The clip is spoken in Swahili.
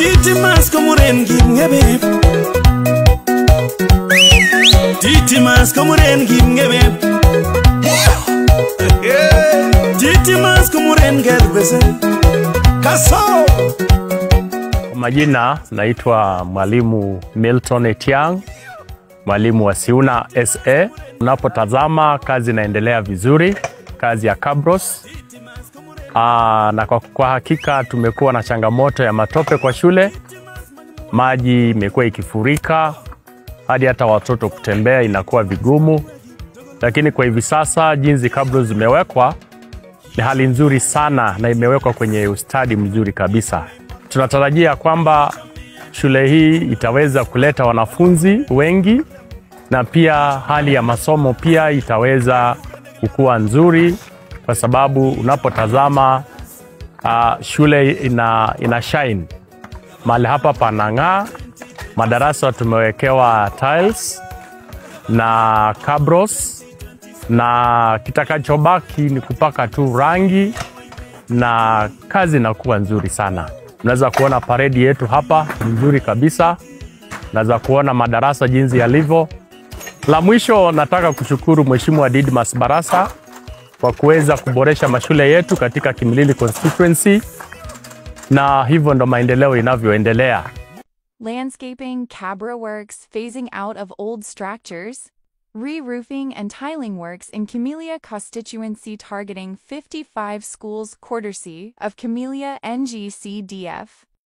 Titimas komuren kimngebe. Titimas komuren kimngebe. Titimas komuren gerbese. Kaso. Majina naitwa Mwalimu Milton Etiang, mwalimu wa Siuna SA. Unapotazama kazi inaendelea vizuri, kazi ya Kabros. Na kwa hakika tumekuwa na changamoto ya matope kwa shule. Maji imekuwa ikifurika hadi hata watoto kutembea inakuwa vigumu. Lakini kwa hivi sasa jinsi Kabros zimewekwa ni hali nzuri sana na imewekwa kwenye ustadi mzuri kabisa. Tunatarajia kwamba shule hii itaweza kuleta wanafunzi wengi na pia hali ya masomo pia itaweza kukua nzuri, kwa sababu unapotazama shule ina shine. Mahali hapa panang'aa, madarasa tumewekewa tiles na Kabros, na kitakachobaki ni kupaka tu rangi na kazi inakuwa nzuri sana. Unaweza kuona paredi yetu hapa nzuri kabisa. Unaweza kuona madarasa jinsi yalivyo. La mwisho nataka kushukuru Mheshimiwa Didmas Barasa kwa kuweza kuboresha mashule yetu katika Kimilili constituency, na hivyo ndo maendeleo inavyoendelea. Landscaping, Cabra works, phasing out of old structures, re-roofing and tiling works in Camellia constituency targeting 55 schools courtesy of Camellia NGCDF.